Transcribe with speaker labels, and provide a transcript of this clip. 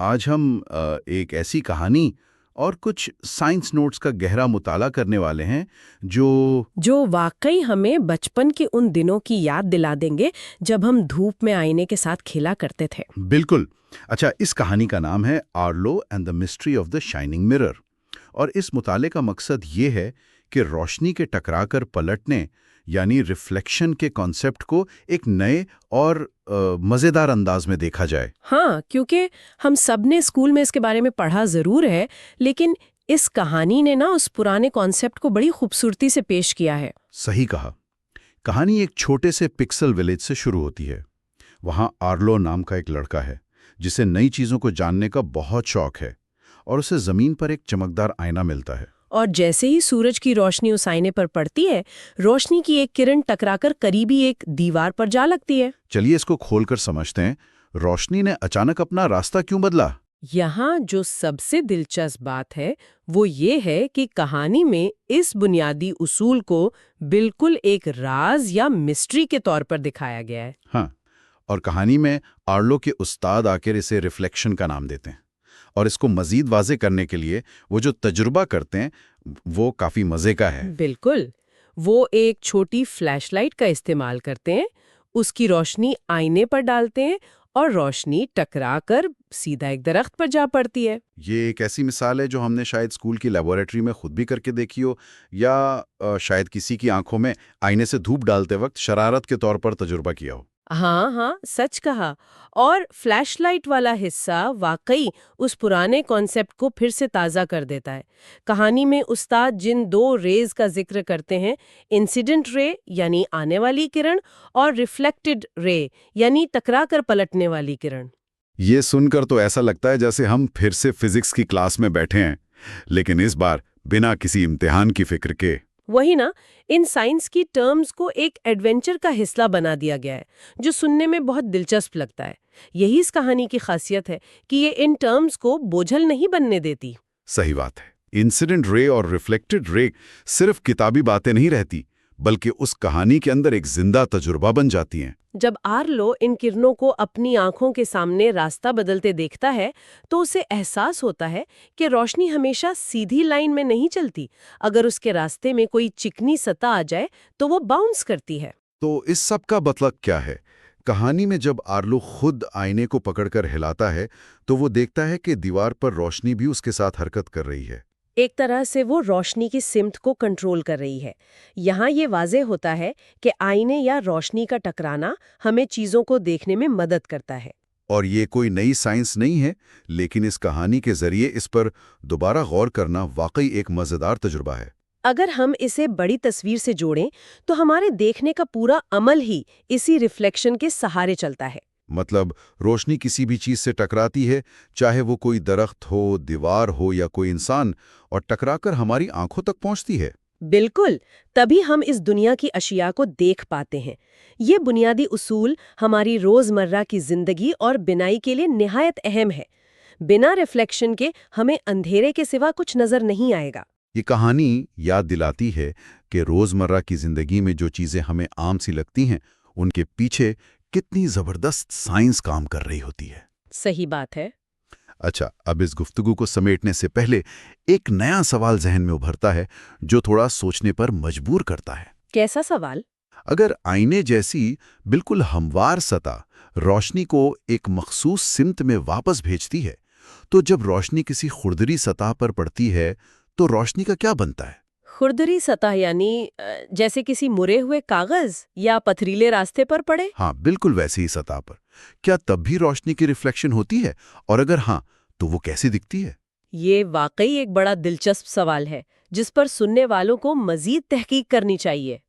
Speaker 1: आज हम एक ऐसी कहानी और कुछ साइंस नोट्स का गहरा मुताला करने वाले हैं जो
Speaker 2: जो वाकई हमें बचपन के उन दिनों की याद दिला देंगे जब हम धूप में आईने के साथ खेला करते थे।
Speaker 1: बिल्कुल। अच्छा, इस कहानी का नाम है Arlo and the mystery of the shining mirror. और इस मुताले का मकसद ये है कि रोशनी के टकराकर पलटने यानी रिफ्लेक्शन के कॉन्सेप्ट को एक नए और मज़ेदार अंदाज में देखा जाए।
Speaker 2: हाँ, क्योंकि हम सब ने स्कूल में इसके बारे में पढ़ा जरूर है, लेकिन इस कहानी ने ना उस पुराने कॉन्सेप्ट को बड़ी खूबसूरती से पेश किया है।
Speaker 1: सही कहा। कहानी एक छोटे से पिक्सल विलेज से शुरू होती है। वहाँ आर्लो नाम का एक लड़का है जिसे नई चीज़ों को जानने का बहुत शौक है और उसे ज़मीन पर एक चमकदार आईना मिलता है।
Speaker 2: और जैसे ही सूरज की रोशनी उस आईने पर पड़ती है, रोशनी की एक किरण टकराकर करीबी एक दीवार पर जा लगती है।
Speaker 1: चलिए इसको खोलकर समझते हैं। रोशनी ने अचानक अपना रास्ता क्यों बदला?
Speaker 2: यहाँ जो सबसे दिलचस्प बात है वो ये है कि कहानी में इस बुनियादी उसूल को बिल्कुल एक राज या मिस्ट्री के तौर पर दिखाया गया है।
Speaker 1: हाँ, और कहानी में आर्लो के उस्ताद आकर इसे रिफ्लेक्शन का नाम देते हैं। और इसको मजीद वाजे करने के लिए वो जो तजुर्बा करते हैं वो काफी मजे का है।
Speaker 2: बिल्कुल, वो एक छोटी फ्लैशलाइट का इस्तेमाल करते हैं, उसकी रोशनी आईने पर डालते हैं और रोशनी टकराकर सीधा एक दरख्त पर जा पड़ती है।
Speaker 1: ये एक ऐसी मिसाल है जो हमने शायद स्कूल की लेबोरेटरी में खुद भी करके देखी हो, या शायद किसी की आंखों में आईने से धूप डालते वक्त शरारत के तौर पर तजुर्बा किया हो।
Speaker 2: हाँ हाँ, सच कहा। और फ्लैशलाइट वाला हिस्सा वाकई उस पुराने कॉन्सेप्ट को फिर से ताज़ा कर देता है। कहानी में उस्ताद जिन दो रेज का जिक्र करते हैं, इंसिडेंट रे यानी आने वाली किरण और रिफ्लेक्टेड रे यानी टकरा कर पलटने वाली किरण।
Speaker 1: ये सुनकर तो ऐसा लगता है जैसे हम फिर से फिजिक्स की क्लास में बैठे हैं, लेकिन इस बार बिना किसी इम्तिहान की फिक्र के।
Speaker 2: वही ना, इन साइंस की टर्म्स को एक एडवेंचर का हिस्सा बना दिया गया है जो सुनने में बहुत दिलचस्प लगता है। यही इस कहानी की खासियत है कि ये इन टर्म्स को बोझल नहीं बनने देती।
Speaker 1: सही बात है। इंसिडेंट रे और रिफ्लेक्टेड रे सिर्फ किताबी बातें नहीं रहती, बल्कि उस कहानी के अंदर एक जिंदा तजुर्बा बन जाती हैं।
Speaker 2: जब आर्लो इन किरणों को अपनी आंखों के सामने रास्ता बदलते देखता है तो उसे एहसास होता है कि रोशनी हमेशा सीधी लाइन में नहीं चलती। अगर उसके रास्ते में कोई चिकनी सतह आ जाए तो वो बाउंस करती है।
Speaker 1: तो इस सब का मतलब क्या है? कहानी में जब आर्लो खुद आईने को पकड़कर हिलाता है तो वो देखता है कि दीवार पर रोशनी भी उसके साथ हरकत कर रही है।
Speaker 2: एक तरह से वो रोशनी की सिमत को कंट्रोल कर रही है। यहाँ ये वाज़ेह होता है कि आईने या रोशनी का टकराना हमें चीज़ों को देखने में मदद करता है।
Speaker 1: और ये कोई नई साइंस नहीं है, लेकिन इस कहानी के जरिए इस पर दोबारा गौर करना वाकई एक मज़ेदार तजुर्बा है।
Speaker 2: अगर हम इसे बड़ी तस्वीर से जोड़ें तो हमारे देखने का पूरा अमल ही इसी रिफ्लेक्शन के सहारे चलता है।
Speaker 1: मतलब रोशनी किसी भी चीज से टकराती है, चाहे वो कोई दरख्त हो, दीवार हो या कोई इंसान, और टकराकर हमारी आंखों तक पहुंचती है।
Speaker 2: बिल्कुल, तभी हम इस दुनिया की अशिया को देख पाते हैं। ये बुनियादी उसूल हमारी रोजमर्रा की जिंदगी और बिनाई के लिए निहायत अहम है। बिना रिफ्लेक्शन के हमें अंधेरे के सिवा कुछ नजर नहीं आएगा।
Speaker 1: ये कहानी याद दिलाती है कि रोजमर्रा की जिंदगी में जो चीजें हमें आम सी लगती हैं, उनके पीछे कितनी जबरदस्त साइंस काम कर रही होती है।
Speaker 2: सही बात है।
Speaker 1: अच्छा, अब इस गुफ्तगू को समेटने से पहले एक नया सवाल जहन में उभरता है जो थोड़ा सोचने पर मजबूर करता है।
Speaker 2: कैसा सवाल?
Speaker 1: अगर आईने जैसी बिल्कुल हमवार सतह रोशनी को एक मखसूस सिमत में वापस भेजती है, तो जब रोशनी किसी खुरदरी सतह पर पड़ती है तो रोशनी का क्या बनता है?
Speaker 2: खुरदरी सतह यानी जैसे किसी मुरे हुए कागज या पथरीले रास्ते पर पड़े?
Speaker 1: हाँ, बिल्कुल वैसी ही सतह पर। क्या तब भी रोशनी की रिफ्लेक्शन होती है, और अगर हाँ तो वो कैसी दिखती है?
Speaker 2: ये वाकई एक बड़ा दिलचस्प सवाल है जिस पर सुनने वालों को मजीद तहकीक करनी चाहिए।